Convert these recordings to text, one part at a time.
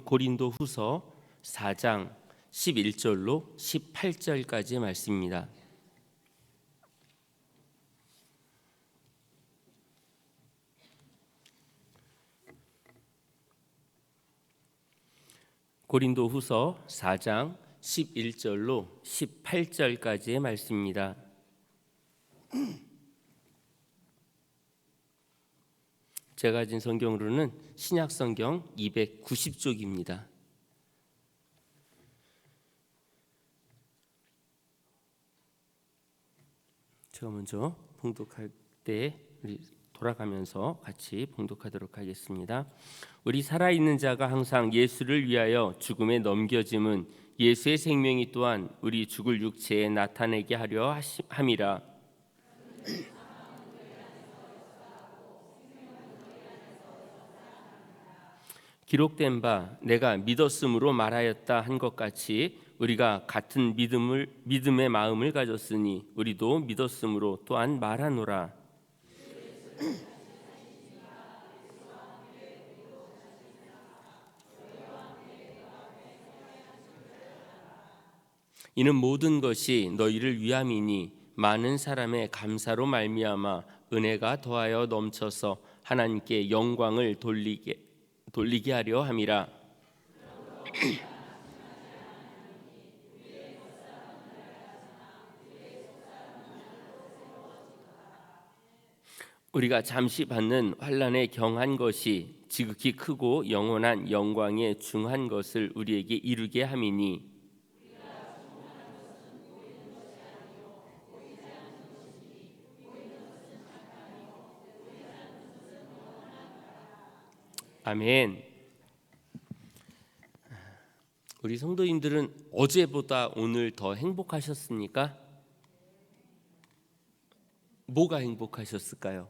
고린도후서 4장 11절로 18절까지의 말씀입니다. 고린도후서 4장 11절로 18절까지의 말씀입니다. 제가 가진 성경으로는 신약성경 290쪽입니다. 제가 먼저 봉독할 때 우리 돌아가면서 같이 봉독하도록 하겠습니다. 우리 살아있는 자가 항상 예수를 위하여 죽음에 넘겨짐은 예수의 생명이 또한 우리 죽을 육체에 나타내게 하려 함이라. 기록된 바 내가 믿었으므로 말하였다 한 것 같이 우리가 같은 믿음의 마음을 가졌으니 우리도 믿었으므로 또한 말하노라. 이는 모든 것이 너희를 위함이니 많은 사람의 감사로 말미암아 은혜가 더하여 넘쳐서 하나님께 영광을 돌리게 하려 함이라. 우리가 잠시 받는 환난에 경한 것이 지극히 크고 영원한 영광에 중한 것을 우리에게 이루게 함이니 아멘. 우리 성도님들은 어제보다 오늘 더 행복하셨습니까? 뭐가 행복하셨을까요?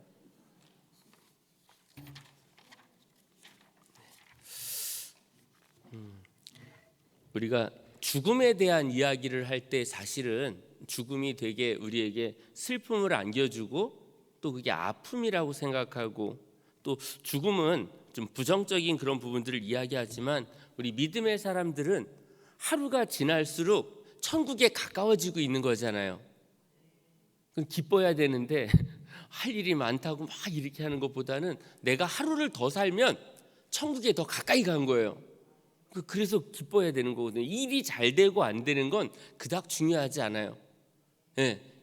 우리가 죽음에 대한 이야기를 할 때 사실은 죽음이 되게 우리에게 슬픔을 안겨주고 또 그게 아픔이라고 생각하고 또 죽음은 좀 부정적인 그런 부분들을 이야기하지만 우리 믿음의 사람들은 하루가 지날수록 천국에 가까워지고 있는 거잖아요. 그럼 기뻐야 되는데 할 일이 많다고 막 이렇게 하는 것보다는 내가 하루를 더 살면 천국에 더 가까이 간 거예요. 그래서 기뻐야 되는 거거든요. 일이 잘 되고 안 되는 건 그닥 중요하지 않아요.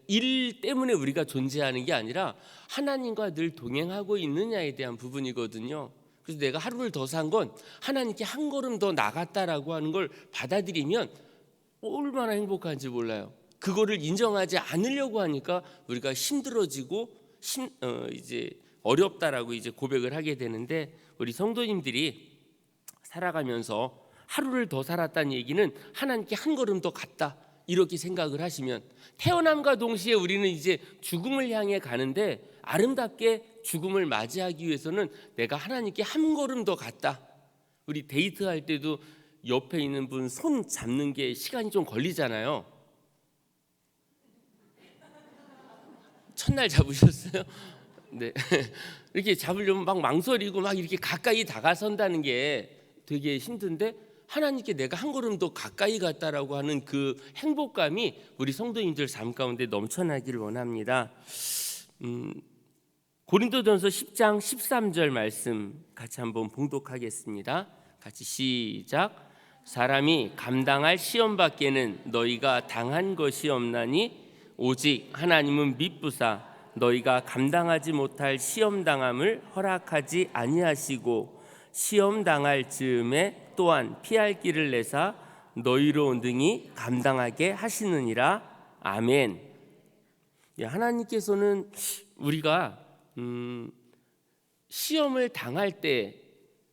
일 때문에 우리가 존재하는 게 아니라 하나님과 늘 동행하고 있느냐에 대한 부분이거든요. 그래서 내가 하루를 더 산 건 하나님께 한 걸음 더 나갔다라고 하는 걸 받아들이면 얼마나 행복한지 몰라요. 그거를 인정하지 않으려고 하니까 우리가 힘들어지고 이제 어렵다라고 이제 고백을 하게 되는데 우리 성도님들이 살아가면서 하루를 더 살았다는 얘기는 하나님께 한 걸음 더 갔다 이렇게 생각을 하시면 태어남과 동시에 우리는 이제 죽음을 향해 가는데 아름답게 죽음을 맞이하기 위해서는 내가 하나님께 한 걸음 더 갔다. 우리 데이트할 때도 옆에 있는 분 손 잡는 게 시간이 좀 걸리잖아요. 첫날 잡으셨어요? 네. 이렇게 잡으려면 막 망설이고 막 이렇게 가까이 다가선다는 게 되게 힘든데 하나님께 내가 한 걸음 더 가까이 갔다라고 하는 그 행복감이 우리 성도님들 삶 가운데 넘쳐나기를 원합니다. 고린도전서 10장 13절 말씀 같이 한번 봉독하겠습니다. 같이 시작. 사람이 감당할 시험 밖에는 너희가 당한 것이 없나니 오직 하나님은 미쁘사 너희가 감당하지 못할 시험 당함을 허락하지 아니하시고 시험 당할 즈음에 또한 피할 길을 내사 너희로 온등히 감당하게 하시느니라. 아멘. 하나님께서는 우리가 시험을 당할 때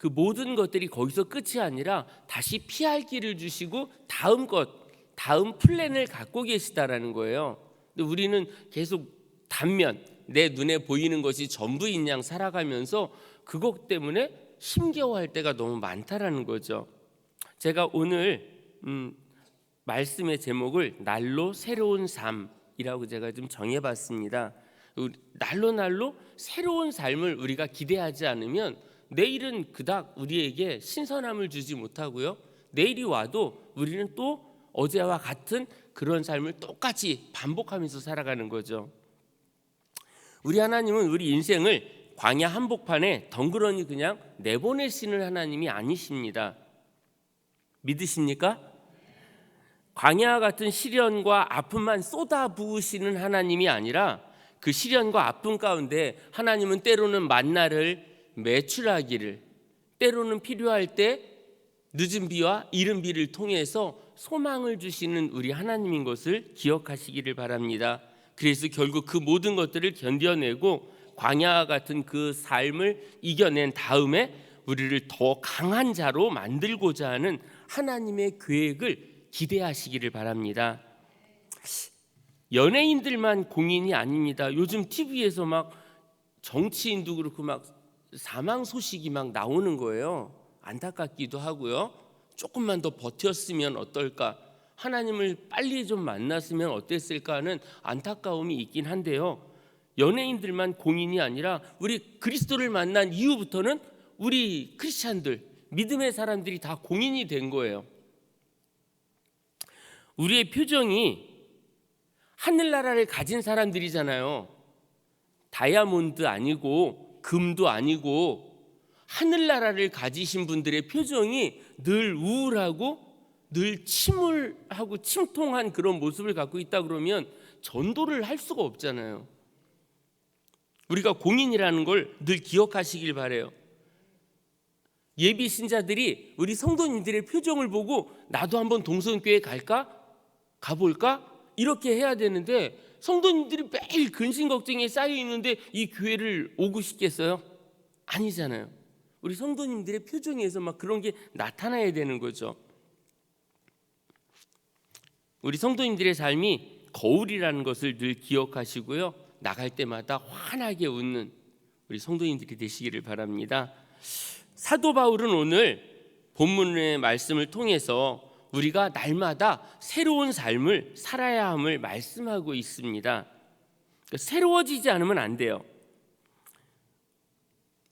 그 모든 것들이 거기서 끝이 아니라 다시 피할 길을 주시고 다음 플랜을 갖고 계시다라는 거예요. 근데 우리는 계속 단면 내 눈에 보이는 것이 전부인 양 살아가면서 그것 때문에 힘겨워할 때가 너무 많다라는 거죠. 제가 오늘 말씀의 제목을 날로 새로운 삶이라고 제가 좀 정해봤습니다. 날로 새로운 삶을 우리가 기대하지 않으면 내일은 그닥 우리에게 신선함을 주지 못하고요. 내일이 와도 우리는 또 어제와 같은 그런 삶을 똑같이 반복하면서 살아가는 거죠. 우리 하나님은 우리 인생을 광야 한복판에 덩그러니 그냥 내보내시는 하나님이 아니십니다. 믿으십니까? 광야와 같은 시련과 아픔만 쏟아부으시는 하나님이 아니라 그 시련과 아픔 가운데 하나님은 때로는 만나를 매출하기를, 때로는 필요할 때 늦은 비와 이른 비를 통해서 소망을 주시는 우리 하나님인 것을 기억하시기를 바랍니다. 그래서 결국 그 모든 것들을 견뎌내고 광야와 같은 그 삶을 이겨낸 다음에 우리를 더 강한 자로 만들고자 하는 하나님의 계획을 기대하시기를 바랍니다. 연예인들만 공인이 아닙니다. 요즘 TV에서 막 정치인도 그렇고 막 사망 소식이 막 나오는 거예요. 안타깝기도 하고요. 조금만 더 버텼으면 어떨까? 하나님을 빨리 좀 만났으면 어땠을까 하는 안타까움이 있긴 한데요. 연예인들만 공인이 아니라 우리 그리스도를 만난 이후부터는 우리 크리스찬들, 믿음의 사람들이 다 공인이 된 거예요. 우리의 표정이 하늘나라를 가진 사람들이잖아요. 다이아몬드 아니고 금도 아니고 하늘나라를 가지신 분들의 표정이 늘 우울하고 늘 침울하고 침통한 그런 모습을 갖고 있다 그러면 전도를 할 수가 없잖아요. 우리가 공인이라는 걸 늘 기억하시길 바라요. 예비 신자들이 우리 성도님들의 표정을 보고 나도 한번 동성교회 갈까? 가볼까? 이렇게 해야 되는데 성도님들이 매일 근심 걱정에 쌓여 있는데 이 교회를 오고 싶겠어요? 아니잖아요. 우리 성도님들의 표정에서 막 그런 게 나타나야 되는 거죠. 우리 성도님들의 삶이 거울이라는 것을 늘 기억하시고요. 나갈 때마다 환하게 웃는 우리 성도님들이 되시기를 바랍니다. 사도 바울은 오늘 본문의 말씀을 통해서 우리가 날마다 새로운 삶을 살아야 함을 말씀하고 있습니다. 새로워지지 않으면 안 돼요.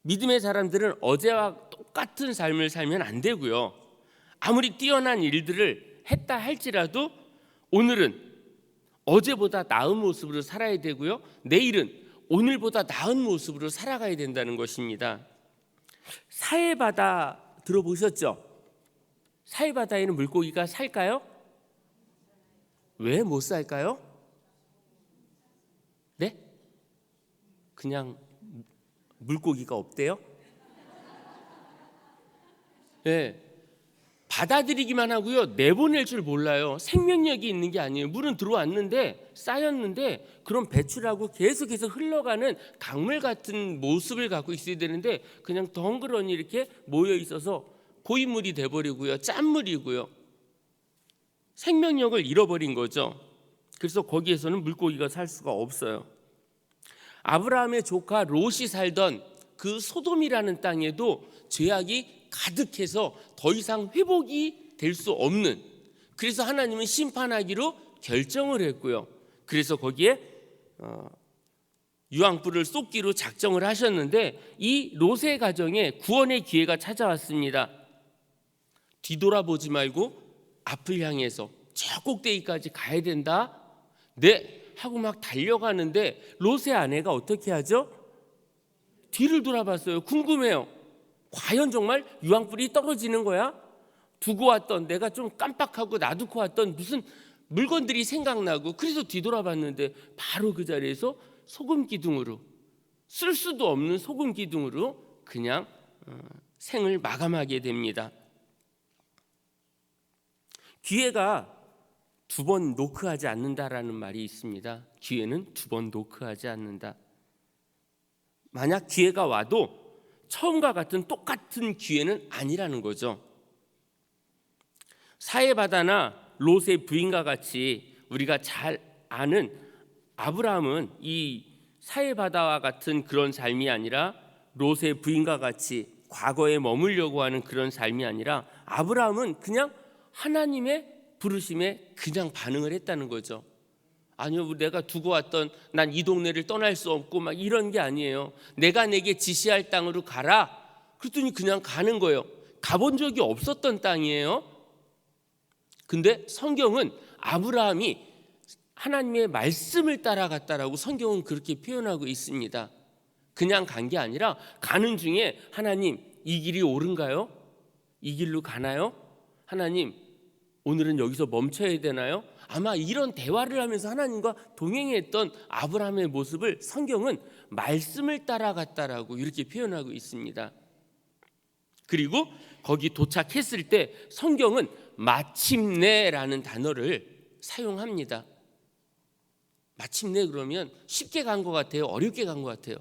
믿음의 사람들은 어제와 똑같은 삶을 살면 안 되고요. 아무리 뛰어난 일들을 했다 할지라도 오늘은 어제보다 나은 모습으로 살아야 되고요. 내일은 오늘보다 나은 모습으로 살아가야 된다는 것입니다. 사해바다 들어보셨죠? 사해바다에는 물고기가 살까요? 왜 못 살까요? 네? 그냥 물고기가 없대요? 네. 받아들이기만 하고요. 내보낼 줄 몰라요. 생명력이 있는 게 아니에요. 물은 들어왔는데 쌓였는데 그런 배출하고 계속해서 흘러가는 강물 같은 모습을 갖고 있어야 되는데 그냥 덩그러니 이렇게 모여 있어서 고인물이 돼버리고요. 짠물이고요. 생명력을 잃어버린 거죠. 그래서 거기에서는 물고기가 살 수가 없어요. 아브라함의 조카 롯이 살던 그 소돔이라는 땅에도 죄악이 가득해서 더 이상 회복이 될 수 없는, 그래서 하나님은 심판하기로 결정을 했고요. 그래서 거기에 유황불을 쏟기로 작정을 하셨는데 이 롯의 가정에 구원의 기회가 찾아왔습니다. 뒤돌아보지 말고 앞을 향해서 저 꼭대기까지 가야 된다. 네 하고 막 달려가는데 롯의 아내가 어떻게 하죠? 뒤를 돌아봤어요. 궁금해요. 과연 정말 유황불이 떨어지는 거야? 두고 왔던, 내가 좀 깜빡하고 놔두고 왔던 무슨 물건들이 생각나고, 그래서 뒤돌아봤는데 바로 그 자리에서 소금 기둥으로, 쓸 수도 없는 소금 기둥으로 그냥 생을 마감하게 됩니다. 기회가 두 번 노크하지 않는다라는 말이 있습니다. 기회는 두 번 노크하지 않는다. 만약 기회가 와도 처음과 같은 똑같은 기회는 아니라는 거죠. 사해바다나 롯의 부인과 같이 우리가 잘 아는 아브라함은 이 사해바다와 같은 그런 삶이 아니라 롯의 부인과 같이 과거에 머물려고 하는 그런 삶이 아니라 아브라함은 그냥 하나님의 부르심에 그냥 반응을 했다는 거죠. 아니요, 내가 두고 왔던, 난 이 동네를 떠날 수 없고 막 이런 게 아니에요. 내가 내게 지시할 땅으로 가라. 그랬더니 그냥 가는 거예요. 가본 적이 없었던 땅이에요. 근데 성경은 아브라함이 하나님의 말씀을 따라갔다라고 성경은 그렇게 표현하고 있습니다. 그냥 간 게 아니라 가는 중에 하나님, 이 길이 옳은가요? 이 길로 가나요? 하나님, 오늘은 여기서 멈춰야 되나요? 아마 이런 대화를 하면서 하나님과 동행했던 아브라함의 모습을 성경은 말씀을 따라갔다라고 이렇게 표현하고 있습니다. 그리고 거기 도착했을 때 성경은 마침내라는 단어를 사용합니다. 마침내 그러면 쉽게 간 것 같아요? 어렵게 간 것 같아요?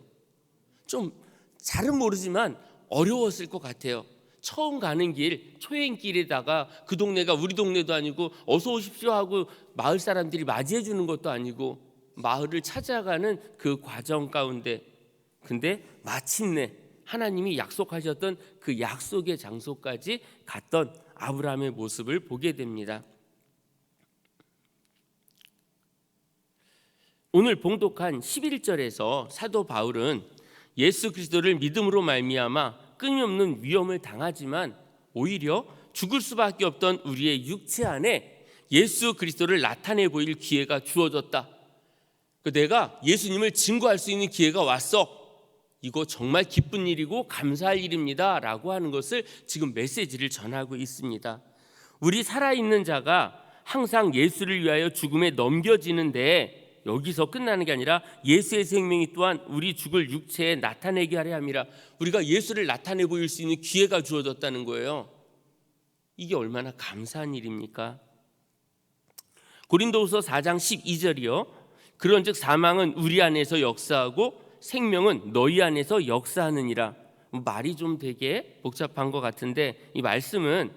좀 잘은 모르지만 어려웠을 것 같아요. 처음 가는 길, 초행길에다가 그 동네가 우리 동네도 아니고 어서 오십시오 하고 마을 사람들이 맞이해 주는 것도 아니고 마을을 찾아가는 그 과정 가운데, 근데 마침내 하나님이 약속하셨던 그 약속의 장소까지 갔던 아브라함의 모습을 보게 됩니다. 오늘 봉독한 11절에서 사도 바울은 예수 그리스도를 믿음으로 말미암아 끊임없는 위험을 당하지만 오히려 죽을 수밖에 없던 우리의 육체 안에 예수 그리스도를 나타내 보일 기회가 주어졌다. 내가 예수님을 증거할 수 있는 기회가 왔어. 이거 정말 기쁜 일이고 감사할 일입니다 라고 하는 것을 지금 메시지를 전하고 있습니다. 우리 살아있는 자가 항상 예수를 위하여 죽음에 넘겨지는데 여기서 끝나는 게 아니라 예수의 생명이 또한 우리 죽을 육체에 나타내게 하려 함이라. 우리가 예수를 나타내 보일 수 있는 기회가 주어졌다는 거예요. 이게 얼마나 감사한 일입니까? 고린도후서 4장 12절이요. 그런즉 사망은 우리 안에서 역사하고 생명은 너희 안에서 역사하느니라. 말이 좀 되게 복잡한 것 같은데 이 말씀은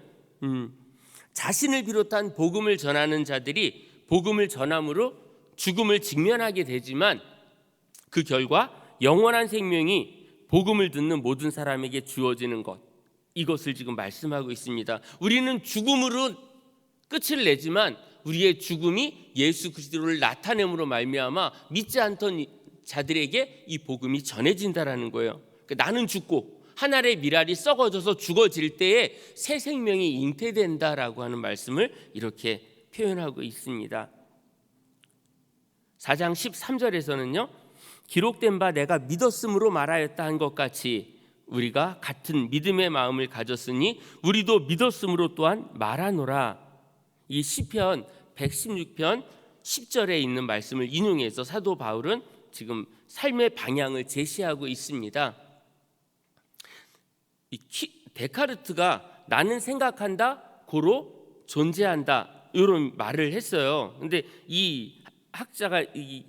자신을 비롯한 복음을 전하는 자들이 복음을 전함으로 죽음을 직면하게 되지만 그 결과 영원한 생명이 복음을 듣는 모든 사람에게 주어지는 것, 이것을 지금 말씀하고 있습니다. 우리는 죽음으로 끝을 내지만 우리의 죽음이 예수 그리스도를 나타냄으로 말미암아 믿지 않던 자들에게 이 복음이 전해진다라는 거예요. 그러니까 나는 죽고 하늘의 미랄이 썩어져서 죽어질 때에 새 생명이 잉태된다라고 하는 말씀을 이렇게 표현하고 있습니다. 4장 13절에서는요. 기록된 바 내가 믿었으므로 말하였다 한 것 같이 우리가 같은 믿음의 마음을 가졌으니 우리도 믿었으므로 또한 말하노라. 이 시편 116편 10절에 있는 말씀을 인용해서 사도 바울은 지금 삶의 방향을 제시하고 있습니다. 데카르트가 나는 생각한다, 고로 존재한다 이런 말을 했어요. 근데 이 학자가 이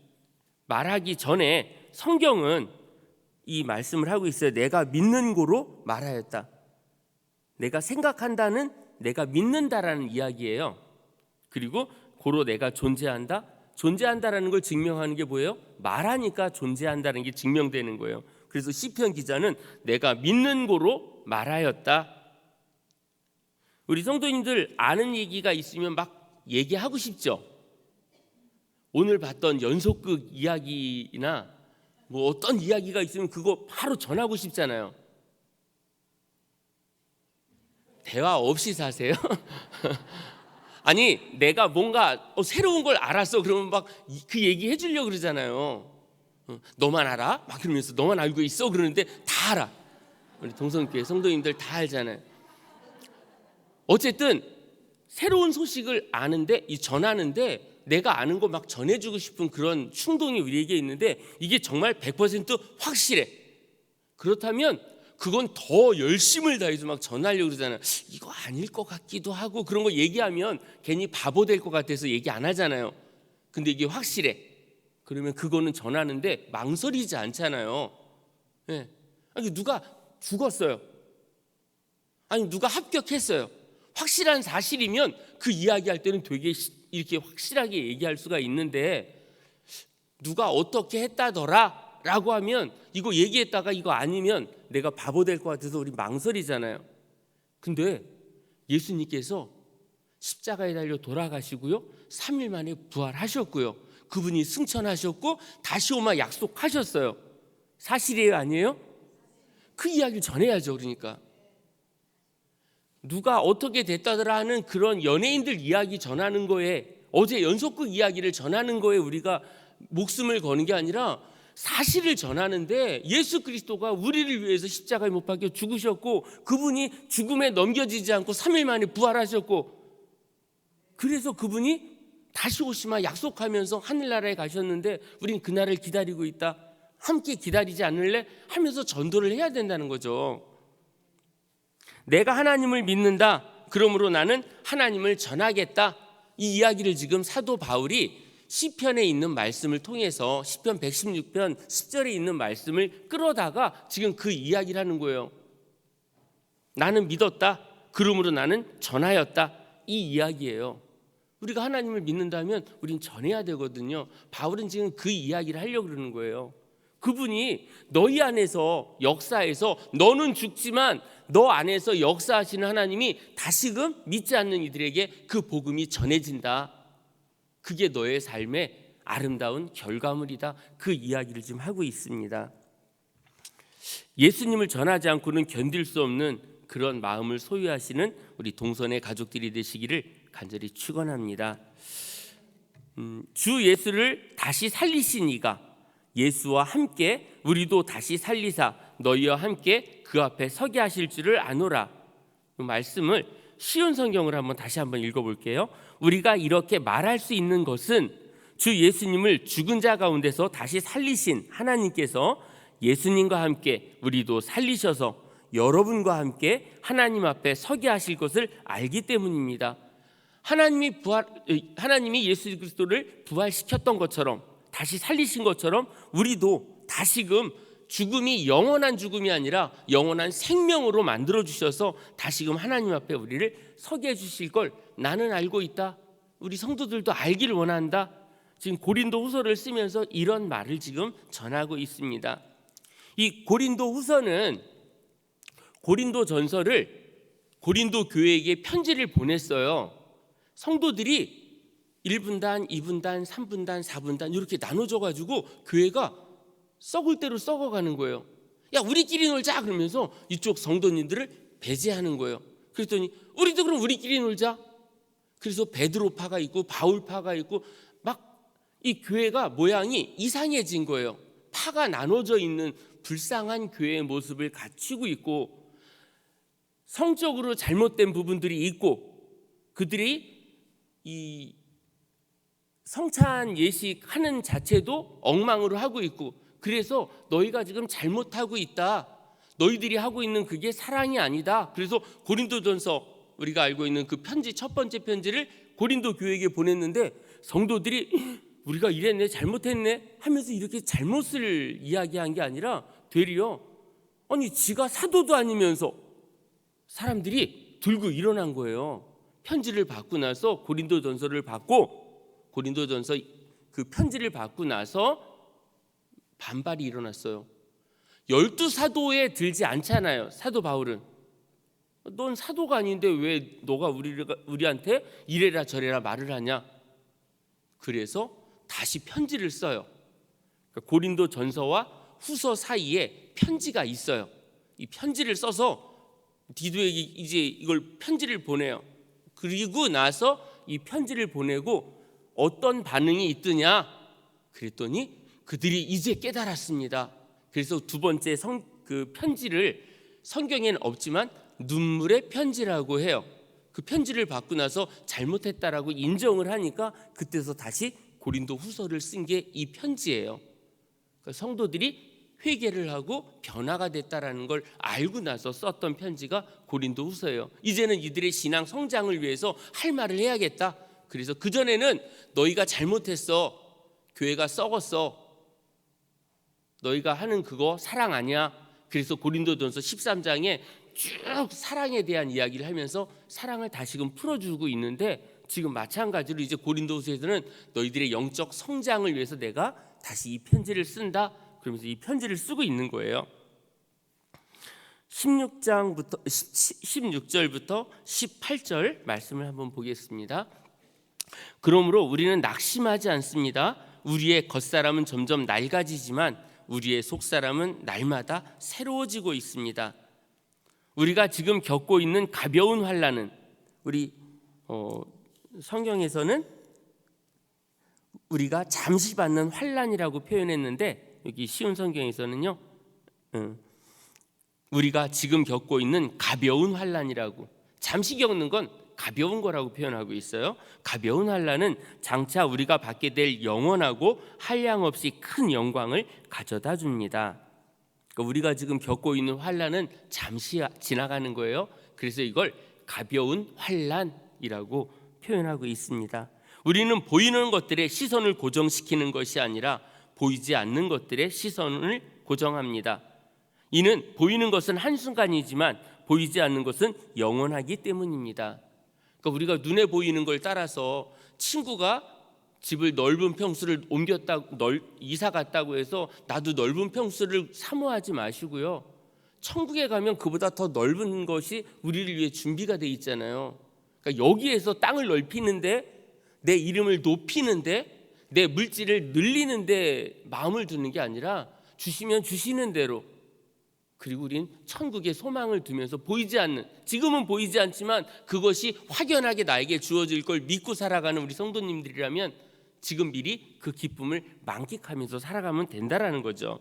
말하기 전에 성경은 이 말씀을 하고 있어요. 내가 믿는 고로 말하였다. 내가 생각한다는 내가 믿는다라는 이야기예요. 그리고 고로 내가 존재한다. 존재한다라는 걸 증명하는 게 뭐예요? 말하니까 존재한다는 게 증명되는 거예요. 그래서 시편 기자는 내가 믿는 고로 말하였다. 우리 성도님들 아는 얘기가 있으면 막 얘기하고 싶죠? 오늘 봤던 연속극 이야기나 뭐 어떤 이야기가 있으면 그거 바로 전하고 싶잖아요. 대화 없이 사세요? 아니 내가 뭔가 새로운 걸 알았어 그러면 막 그 얘기 해주려고 그러잖아요. 너만 알아? 막 그러면서 너만 알고 있어? 그러는데 다 알아. 우리 동성교회 성도님들 다 알잖아요. 어쨌든 새로운 소식을 아는데 전하는데 내가 아는 거 막 전해주고 싶은 그런 충동이 우리에게 있는데 이게 정말 100% 확실해. 그렇다면 그건 더 열심을 다해서 막 전하려고 그러잖아요. 이거 아닐 것 같기도 하고 그런 거 얘기하면 괜히 바보 될 것 같아서 얘기 안 하잖아요. 근데 이게 확실해. 그러면 그거는 전하는데 망설이지 않잖아요. 네. 아니 누가 죽었어요. 아니 누가 합격했어요. 확실한 사실이면 그 이야기할 때는 되게 이렇게 확실하게 얘기할 수가 있는데 누가 어떻게 했다더라 라고 하면 이거 얘기했다가 이거 아니면 내가 바보 될 것 같아서 우리 망설이잖아요. 근데 예수님께서 십자가에 달려 돌아가시고요 3일 만에 부활하셨고요 그분이 승천하셨고 다시 오마 약속하셨어요. 사실이에요 아니에요? 그 이야기를 전해야죠. 그러니까 누가 어떻게 됐다더라 하는 그런 연예인들 이야기 전하는 거에, 어제 연속극 이야기를 전하는 거에 우리가 목숨을 거는 게 아니라 사실을 전하는데, 예수 그리스도가 우리를 위해서 십자가에 못 박혀 죽으셨고, 그분이 죽음에 넘겨지지 않고 3일 만에 부활하셨고, 그래서 그분이 다시 오시마 약속하면서 하늘나라에 가셨는데 우린 그날을 기다리고 있다. 함께 기다리지 않을래? 하면서 전도를 해야 된다는 거죠. 내가 하나님을 믿는다. 그러므로 나는 하나님을 전하겠다. 이 이야기를 지금 사도 바울이 시편에 있는 말씀을 통해서 시편 116편 10절에 있는 말씀을 끌어다가 지금 그 이야기를 하는 거예요. 나는 믿었다. 그러므로 나는 전하였다. 이 이야기예요. 우리가 하나님을 믿는다면 우린 전해야 되거든요. 바울은 지금 그 이야기를 하려고 그러는 거예요. 그분이 너희 안에서 역사에서, 너는 죽지만 너 안에서 역사하시는 하나님이 다시금 믿지 않는 이들에게 그 복음이 전해진다. 그게 너의 삶의 아름다운 결과물이다. 그 이야기를 지금 하고 있습니다. 예수님을 전하지 않고는 견딜 수 없는 그런 마음을 소유하시는 우리 동선의 가족들이 되시기를 간절히 축원합니다. 주 예수를 다시 살리신 이가 예수와 함께 우리도 다시 살리사 너희와 함께 그 앞에 서게 하실 줄을 아노라. 그 말씀을 쉬운 성경을 다시 한번 읽어볼게요. 우리가 이렇게 말할 수 있는 것은 주 예수님을 죽은 자 가운데서 다시 살리신 하나님께서 예수님과 함께 우리도 살리셔서 여러분과 함께 하나님 앞에 서게 하실 것을 알기 때문입니다. 하나님이 예수 그리스도를 부활시켰던 것처럼, 다시 살리신 것처럼 우리도 다시금 죽음이 영원한 죽음이 아니라 영원한 생명으로 만들어 주셔서 다시금 하나님 앞에 우리를 서게 해 주실 걸 나는 알고 있다. 우리 성도들도 알기를 원한다. 지금 고린도 후서를 쓰면서 이런 말을 지금 전하고 있습니다. 이 고린도 후서는 고린도 전서를 고린도 교회에게 편지를 보냈어요. 성도들이 1분단, 2분단, 3분단, 4분단 이렇게 나눠져 가지고 교회가 썩을 대로 썩어가는 거예요. 야, 우리끼리 놀자 그러면서 이쪽 성도님들을 배제하는 거예요. 그랬더니 우리도 그럼 우리끼리 놀자. 그래서 베드로파가 있고 바울파가 있고 막 이 교회가 모양이 이상해진 거예요. 파가 나눠져 있는 불쌍한 교회의 모습을 갖추고 있고, 성적으로 잘못된 부분들이 있고, 그들이 이 성찬 예식하는 자체도 엉망으로 하고 있고, 그래서 너희가 지금 잘못하고 있다. 너희들이 하고 있는 그게 사랑이 아니다. 그래서 고린도전서, 우리가 알고 있는 그 편지, 첫 번째 편지를 고린도 교회에게 보냈는데 성도들이 우리가 이랬네, 잘못했네 하면서 이렇게 잘못을 이야기한 게 아니라 되려, 아니 지가 사도도 아니면서 사람들이 들고 일어난 거예요. 편지를 받고 나서 고린도전서를 받고, 고린도전서 그 편지를 받고 나서 반발이 일어났어요. 12사도에 들지 않잖아요. 사도 바울은 넌 사도가 아닌데 왜 너가 우리한테 이래라 저래라 말을 하냐. 그래서 다시 편지를 써요. 고린도 전서와 후서 사이에 편지가 있어요. 이 편지를 써서 디도에게 이제 이걸 편지를 보내요. 그리고 나서 이 편지를 보내고 어떤 반응이 있더냐 그랬더니 그들이 이제 깨달았습니다. 그래서 두 번째 그 편지를 성경에는 없지만 눈물의 편지라고 해요. 그 편지를 받고 나서 잘못했다라고 인정을 하니까 그때서 다시 고린도 후서를 쓴 게 이 편지예요. 그러니까 성도들이 회개를 하고 변화가 됐다라는 걸 알고 나서 썼던 편지가 고린도 후서예요. 이제는 이들의 신앙 성장을 위해서 할 말을 해야겠다. 그래서 그전에는 너희가 잘못했어, 교회가 썩었어, 너희가 하는 그거 사랑 아니야. 그래서 고린도전서 13장에 쭉 사랑에 대한 이야기를 하면서 사랑을 다시금 풀어주고 있는데, 지금 마찬가지로 이제 고린도후서에서는 너희들의 영적 성장을 위해서 내가 다시 이 편지를 쓴다. 그러면서 이 편지를 쓰고 있는 거예요. 16절부터 18절 말씀을 한번 보겠습니다. 그러므로 우리는 낙심하지 않습니다. 우리의 겉사람은 점점 낡아지지만 우리의 속사람은 날마다 새로워지고 있습니다. 우리가 지금 겪고 있는 가벼운 환난은 우리 성경에서는 우리가 잠시 받는 환난이라고 표현했는데 여기 쉬운 성경에서는요 우리가 지금 겪고 있는 가벼운 환난이라고, 잠시 겪는 건 가벼운 거라고 표현하고 있어요. 가벼운 환난은 장차 우리가 받게 될 영원하고 한량없이 큰 영광을 가져다 줍니다. 그러니까 우리가 지금 겪고 있는 환난은 잠시 지나가는 거예요. 그래서 이걸 가벼운 환난이라고 표현하고 있습니다. 우리는 보이는 것들에 시선을 고정시키는 것이 아니라 보이지 않는 것들에 시선을 고정합니다. 이는 보이는 것은 한순간이지만 보이지 않는 것은 영원하기 때문입니다. 그러니까 우리가 눈에 보이는 걸 따라서 친구가 집을 넓은 평수를 이사 갔다고 해서 나도 넓은 평수를 사모하지 마시고요. 천국에 가면 그보다 더 넓은 것이 우리를 위해 준비가 돼 있잖아요. 그러니까 여기에서 땅을 넓히는데, 내 이름을 높이는데, 내 물질을 늘리는데 마음을 두는 게 아니라 주시면 주시는 대로, 그리고 우린 천국의 소망을 두면서 보이지 않는, 지금은 보이지 않지만 그것이 확연하게 나에게 주어질 걸 믿고 살아가는 우리 성도님들이라면 지금 미리 그 기쁨을 만끽하면서 살아가면 된다라는 거죠.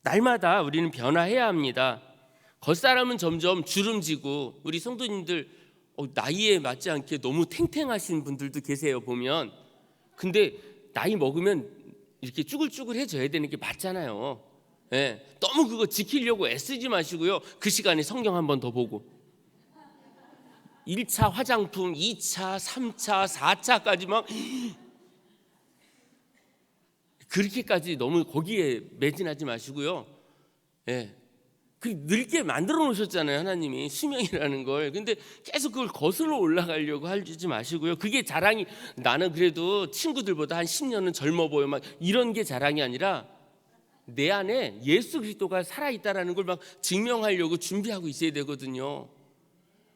날마다 우리는 변화해야 합니다. 겉사람은 점점 주름지고, 우리 성도님들 나이에 맞지 않게 너무 탱탱하신 분들도 계세요 보면. 근데 나이 먹으면 이렇게 쭈글쭈글해져야 되는 게 맞잖아요. 예, 너무 그거 지키려고 애쓰지 마시고요. 그 시간에 성경 한 번 더 보고 1차 화장품, 2차, 3차, 4차까지 막 그렇게까지 너무 거기에 매진하지 마시고요. 예, 그 늙게 만들어 놓으셨잖아요 하나님이, 수명이라는 걸. 근데 계속 그걸 거슬러 올라가려고 하지 마시고요. 그게 자랑이, 나는 그래도 친구들보다 한 10년은 젊어 보여, 막 이런 게 자랑이 아니라 내 안에 예수 그리스도가 살아있다라는 걸 막 증명하려고 준비하고 있어야 되거든요.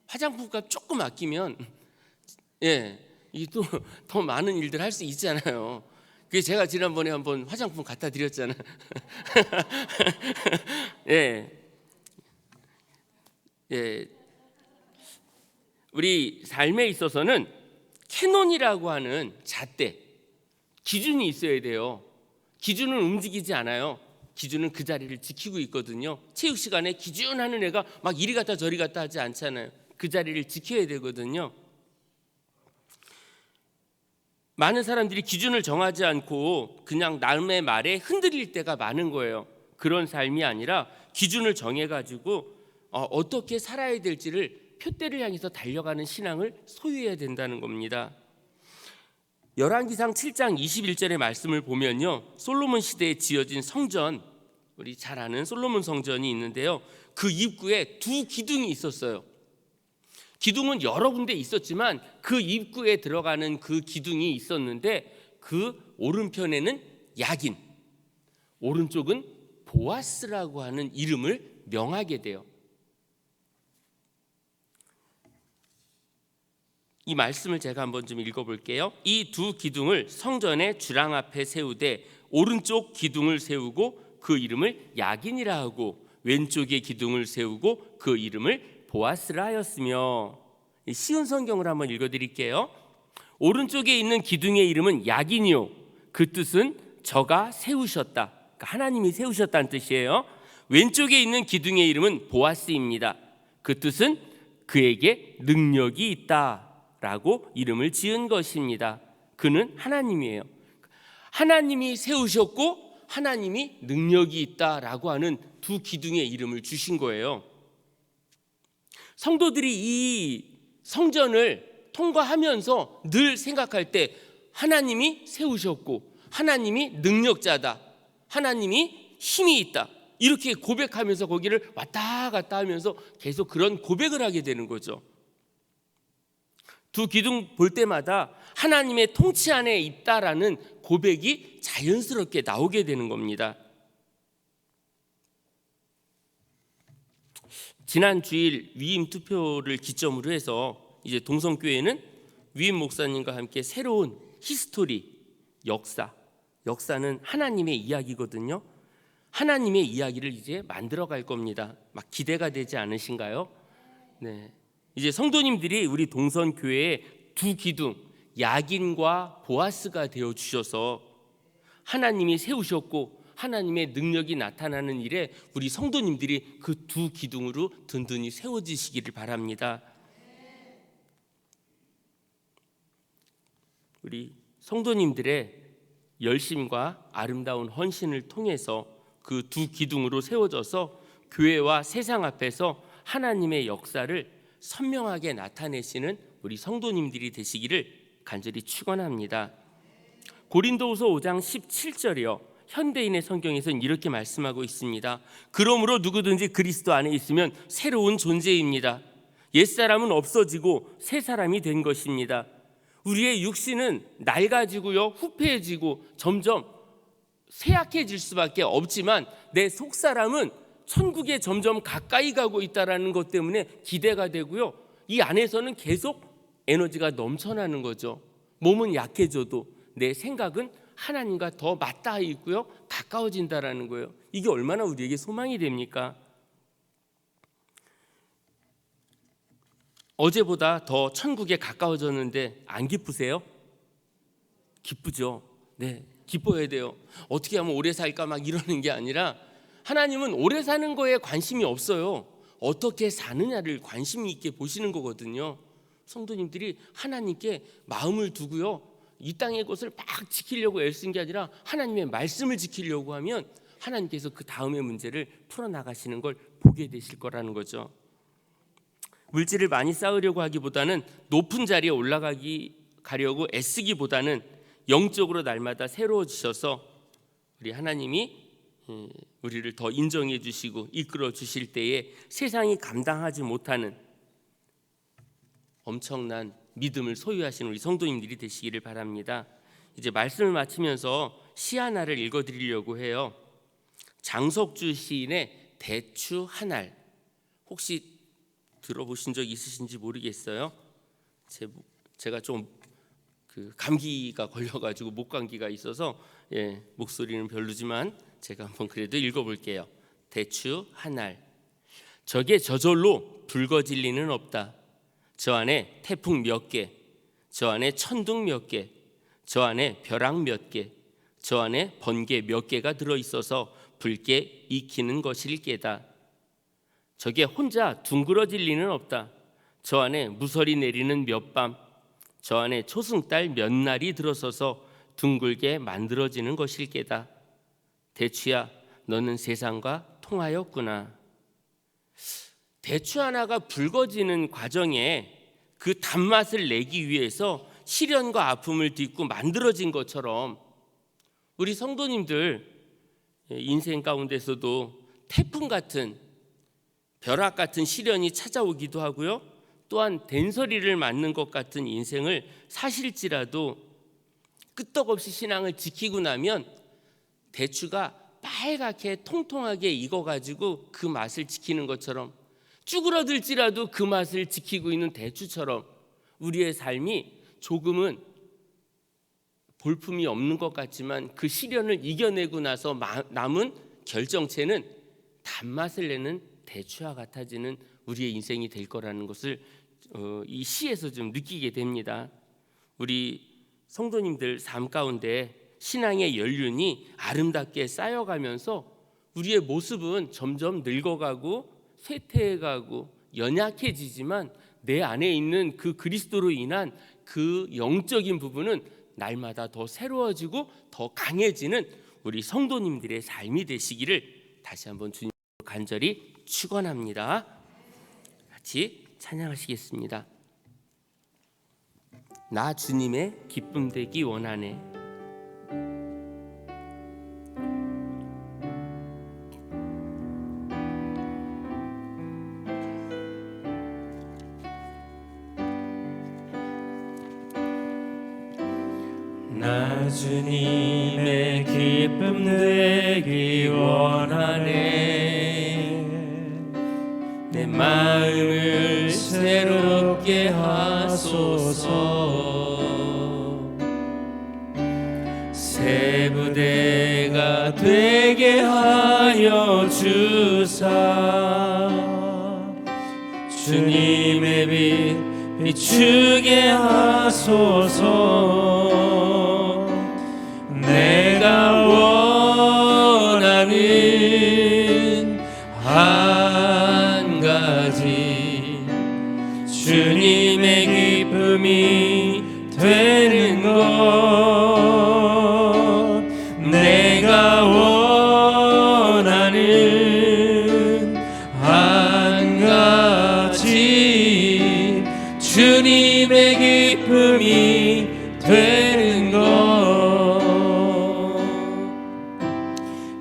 화장품값 조금 아끼면 이게 또 더 많은 일들 할 수 있잖아요. 그게 제가 지난번에 한번 화장품 갖다 드렸잖아요. 우리 삶에 있어서는 캐논이라고 하는 잣대, 기준이 있어야 돼요. 기준은 움직이지 않아요. 기준은 그 자리를 지키고 있거든요. 체육 시간에 기준하는 애가 막 이리 갔다 저리 갔다 하지 않잖아요. 그 자리를 지켜야 되거든요. 많은 사람들이 기준을 정하지 않고 그냥 남의 말에 흔들릴 때가 많은 거예요. 그런 삶이 아니라 기준을 정해가지고 어떻게 살아야 될지를, 표대를 향해서 달려가는 신앙을 소유해야 된다는 겁니다. 열왕기상 7장 21절의 말씀을 보면요, 솔로몬 시대에 지어진 성전, 우리 잘 아는 솔로몬 성전이 있는데요, 그 입구에 두 기둥이 있었어요. 기둥은 여러 군데 있었지만 그 입구에 들어가는 그 기둥이 있었는데, 그 오른편에는 야긴, 오른쪽은 보아스라고 하는 이름을 명하게 돼요. 이 말씀을 제가 한번 좀 읽어볼게요. 이 두 기둥을 성전의 주랑 앞에 세우되 오른쪽 기둥을 세우고 그 이름을 야긴이라 하고 왼쪽의 기둥을 세우고 그 이름을 보아스라 하였으며. 쉬운 성경을 한번 읽어드릴게요. 오른쪽에 있는 기둥의 이름은 야긴이요, 그 뜻은 저가 세우셨다, 그러니까 하나님이 세우셨다는 뜻이에요. 왼쪽에 있는 기둥의 이름은 보아스입니다. 그 뜻은 그에게 능력이 있다 라고 이름을 지은 것입니다. 그는 하나님이에요. 하나님이 세우셨고 하나님이 능력이 있다라고 하는 두 기둥의 이름을 주신 거예요. 성도들이 이 성전을 통과하면서 늘 생각할 때 하나님이 세우셨고 하나님이 능력자다, 하나님이 힘이 있다, 이렇게 고백하면서 거기를 왔다 갔다 하면서 계속 그런 고백을 하게 되는 거죠. 두 기둥 볼 때마다 하나님의 통치 안에 있다라는 고백이 자연스럽게 나오게 되는 겁니다. 지난 주일 위임 투표를 기점으로 해서 이제 동성교회는 위임 목사님과 함께 새로운 히스토리, 역사, 역사는 하나님의 이야기거든요. 하나님의 이야기를 이제 만들어 갈 겁니다. 막 기대가 되지 않으신가요? 네. 이제 성도님들이 우리 동선교회의 두 기둥, 야긴과 보아스가 되어 주셔서 하나님이 세우셨고 하나님의 능력이 나타나는 일에 우리 성도님들이 그 두 기둥으로 든든히 세워지시기를 바랍니다. 우리 성도님들의 열심과 아름다운 헌신을 통해서 그 두 기둥으로 세워져서 교회와 세상 앞에서 하나님의 역사를 선명하게 나타내시는 우리 성도님들이 되시기를 간절히 축원합니다. 고린도후서 5장 17절이요. 현대인의 성경에서는 이렇게 말씀하고 있습니다. 그러므로 누구든지 그리스도 안에 있으면 새로운 존재입니다. 옛사람은 없어지고 새 사람이 된 것입니다. 우리의 육신은 낡아지고요, 후패해지고 점점 쇠약해질 수밖에 없지만 내 속사람은 천국에 점점 가까이 가고 있다는 것 때문에 기대가 되고요, 이 안에서는 계속 에너지가 넘쳐나는 거죠. 몸은 약해져도 내 생각은 하나님과 더 맞닿아 있고요, 가까워진다라는 거예요. 이게 얼마나 우리에게 소망이 됩니까? 어제보다 더 천국에 가까워졌는데 안 기쁘세요? 기쁘죠. 네, 기뻐야 돼요. 어떻게 하면 오래 살까 막 이러는 게 아니라 하나님은 오래 사는 거에 관심이 없어요. 어떻게 사느냐를 관심 있게 보시는 거거든요. 성도님들이 하나님께 마음을 두고요, 이 땅의 것을 막 지키려고 애쓴 게 아니라 하나님의 말씀을 지키려고 하면 하나님께서 그 다음의 문제를 풀어나가시는 걸 보게 되실 거라는 거죠. 물질을 많이 쌓으려고 하기보다는 높은 자리에 가려고 애쓰기보다는 영적으로 날마다 새로워지셔서 우리 하나님이 우리를 더 인정해 주시고 이끌어 주실 때에 세상이 감당하지 못하는 엄청난 믿음을 소유하시는 우리 성도님들이 되시기를 바랍니다. 이제 말씀을 마치면서 시 하나를 읽어드리려고 해요. 장석주 시인의 대추 한 알, 혹시 들어보신 적 있으신지 모르겠어요. 제가 좀 감기가 걸려가지고 목 감기가 있어서 목소리는 별로지만 제가 한번 그래도 읽어볼게요. 대추 한 알. 저게 저절로 붉어질 리는 없다. 저 안에 태풍 몇 개, 저 안에 천둥 몇 개, 저 안에 벼락 몇 개, 저 안에 번개 몇 개가 들어있어서 붉게 익히는 것일 게다. 저게 혼자 둥그러질 리는 없다. 저 안에 무설이 내리는 몇 밤, 저 안에 초승달 몇 날이 들어서서 둥글게 만들어지는 것일 게다. 대추야, 너는 세상과 통하였구나. 대추 하나가 붉어지는 과정에 그 단맛을 내기 위해서 시련과 아픔을 딛고 만들어진 것처럼 우리 성도님들 인생 가운데서도 태풍 같은, 벼락 같은 시련이 찾아오기도 하고요, 또한 된소리를 맞는 것 같은 인생을 사실지라도 끄떡없이 신앙을 지키고 나면 대추가 빨갛게 통통하게 익어가지고 그 맛을 지키는 것처럼, 쭈그러들지라도 그 맛을 지키고 있는 대추처럼 우리의 삶이 조금은 볼품이 없는 것 같지만 그 시련을 이겨내고 나서 남은 결정체는 단맛을 내는 대추와 같아지는 우리의 인생이 될 거라는 것을 이 시에서 좀 느끼게 됩니다. 우리 성도님들 삶 가운데 신앙의 연륜이 아름답게 쌓여가면서 우리의 모습은 점점 늙어가고 쇠퇴해가고 연약해지지만 내 안에 있는 그 그리스도로 인한 그 영적인 부분은 날마다 더 새로워지고 더 강해지는 우리 성도님들의 삶이 되시기를 다시 한번 주님 간절히 축원합니다. 같이 찬양하시겠습니다. 나 주님의 기쁨 되기 원하네. 나 주님의 기쁨 되기 원하네. 내 마음을 새롭게 하소서. 새 부대 나 되게 하여 주사 주님의 빛 비추게 하소서 내가 원하는 한 가지 주님의 기쁨이 되는 것 내가 원하는 한 가지 주님의 기쁨이 되는 것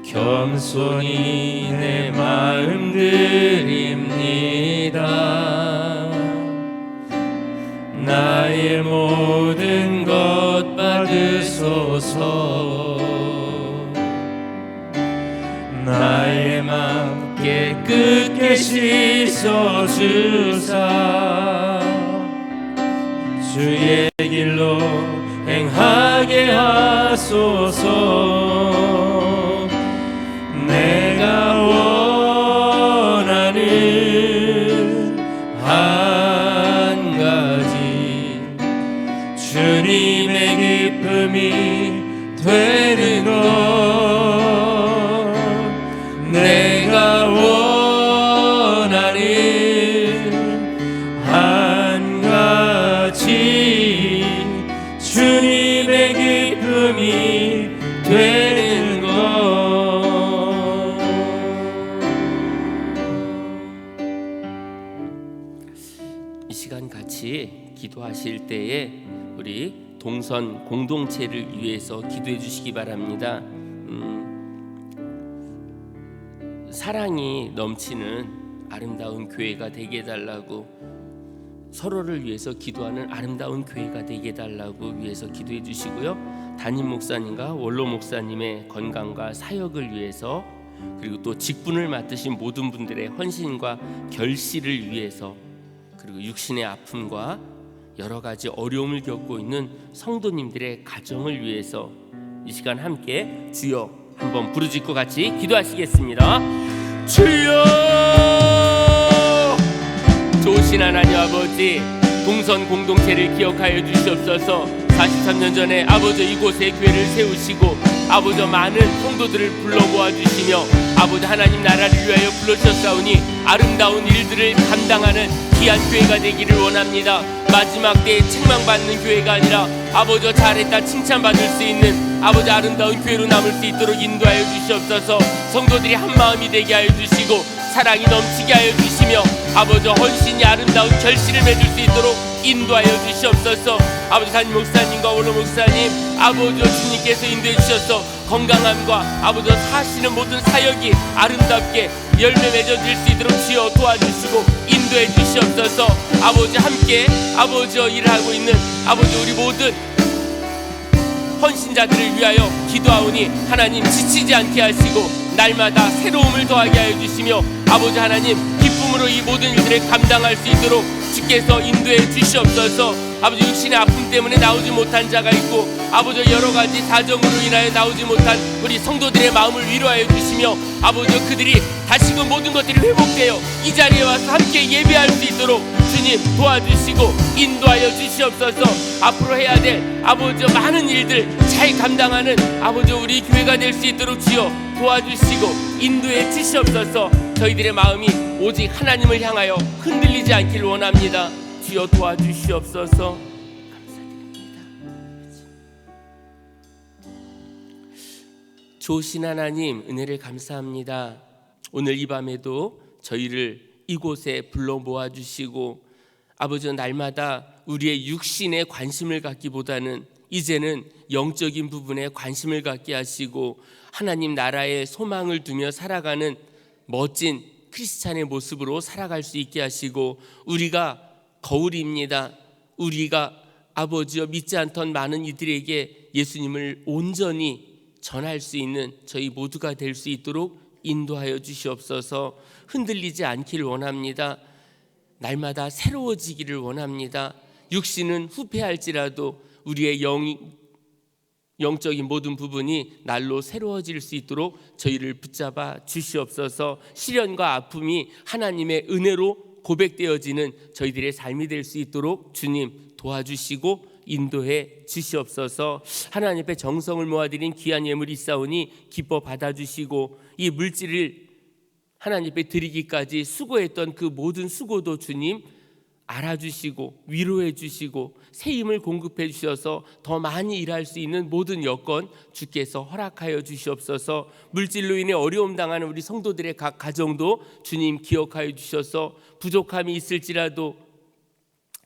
겸손히 내 마음 드립니다 나의 모든 것 받으소서 나의 맘 깨끗게 씻어주사 주의 길로 행하게 하소서 내가 원하는 한 가지 주님의 기쁨이 되는 것 내가 원하는 한 가지 주님의 기쁨이 되는 것 이 시간 같이 기도하실 때에 우리 동선 공동체를 위해서 기도해 주시기 바랍니다. 사랑이 넘치는 아름다운 교회가 되게 해달라고 서로를 위해서 기도하는 아름다운 교회가 되게 해달라고 위해서 기도해 주시고요. 담임 목사님과 원로 목사님의 건강과 사역을 위해서 그리고 또 직분을 맡으신 모든 분들의 헌신과 결실을 위해서 그리고 육신의 아픔과 여러 가지 어려움을 겪고 있는 성도님들의 가정을 위해서 이 시간 함께 주여 한번 부르짖고 같이 기도하시겠습니다. 주여 좋으신 하나님 아버지 동선 공동체를 기억하여 주시옵소서 43년 전에 아버지 이곳에 교회를 세우시고 아버지 많은 성도들을 불러 모아주시며 아버지 하나님 나라를 위하여 불러주셨사오니 아름다운 일들을 감당하는 귀한 교회가 되기를 원합니다. 마지막 때에 책망받는 교회가 아니라 아버지 잘했다 칭찬받을 수 있는 아버지 아름다운 교회로 남을 수 있도록 인도하여 주시옵소서. 성도들이 한 마음이 되게 하여 주시고 사랑이 넘치게 하여 주시며 아버지 헌신이 아름다운 결실을 맺을 수 있도록 인도하여 주시옵소서. 아버지 담임 목사님과 원로 목사님 아버지 주님께서 인도해 주셔서 건강함과 아버지 사시는 모든 사역이 아름답게 열매 맺어질 수 있도록 주여 도와주시고 인도해 주시옵소서. 아버지 함께 아버지 일을 하고 있는 아버지 우리 모든 헌신자들을 위하여 기도하오니 하나님 지치지 않게 하시고 날마다 새로움을 더하게 하여 주시며 아버지 하나님 기쁨으로 이 모든 일들을 감당할 수 있도록 주께서 인도해 주시옵소서. 아버지 육신의 아픔 때문에 나오지 못한 자가 있고 아버지 여러 가지 사정으로 인하여 나오지 못한 우리 성도들의 마음을 위로하여 주시며 아버지 그들이 다시금 모든 것들이 회복되어 이 자리에 와서 함께 예배할 수 있도록 주님 도와주시고 인도하여 주시옵소서. 앞으로 해야 될 아버지 많은 일들 잘 감당하는 아버지 우리 교회가 될 수 있도록 주여 도와주시고 인도해 주시옵소서. 저희들의 마음이 오직 하나님을 향하여 흔들리지 않기를 원합니다. 주여 도와주시옵소서. 감사드립니다. 좋으신 하나님 은혜를 감사합니다. 오늘 이 밤에도 저희를 이곳에 불러 모아주시고 아버지 날마다 우리의 육신에 관심을 갖기보다는 이제는 영적인 부분에 관심을 갖게 하시고 하나님 나라의 소망을 두며 살아가는 멋진 크리스찬의 모습으로 살아갈 수 있게 하시고 우리가 거울입니다. 우리가 아버지여 믿지 않던 많은 이들에게 예수님을 온전히 전할 수 있는 저희 모두가 될 수 있도록 인도하여 주시옵소서. 흔들리지 않기를 원합니다. 날마다 새로워지기를 원합니다. 육신은 후패할지라도 우리의 영이 영적인 모든 부분이 날로 새로워질 수 있도록 저희를 붙잡아 주시옵소서. 시련과 아픔이 하나님의 은혜로 고백되어지는 저희들의 삶이 될 수 있도록 주님 도와주시고 인도해 주시옵소서. 하나님 앞에 정성을 모아드린 귀한 예물이 있사오니 기뻐 받아주시고 이 물질을 하나님 앞에 드리기까지 수고했던 그 모든 수고도 주님 알아주시고 위로해 주시고 새 힘을 공급해 주셔서 더 많이 일할 수 있는 모든 여건 주께서 허락하여 주시옵소서. 물질로 인해 어려움 당하는 우리 성도들의 각 가정도 주님 기억하여 주셔서 부족함이 있을지라도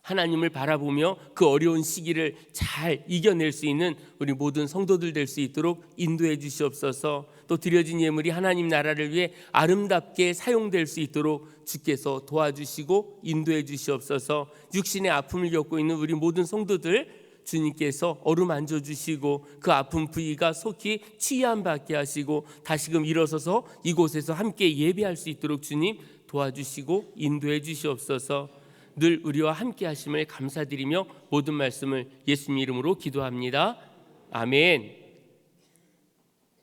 하나님을 바라보며 그 어려운 시기를 잘 이겨낼 수 있는 우리 모든 성도들 될 수 있도록 인도해 주시옵소서. 또 드려진 예물이 하나님 나라를 위해 아름답게 사용될 수 있도록 주께서 도와주시고 인도해 주시옵소서. 육신의 아픔을 겪고 있는 우리 모든 성도들 주님께서 어루만져 주시고 그 아픈 부위가 속히 치유함받게 하시고 다시금 일어서서 이곳에서 함께 예배할 수 있도록 주님 도와주시고 인도해 주시옵소서. 늘 우리와 함께 하심을 감사드리며 모든 말씀을 예수님 이름으로 기도합니다. 아멘.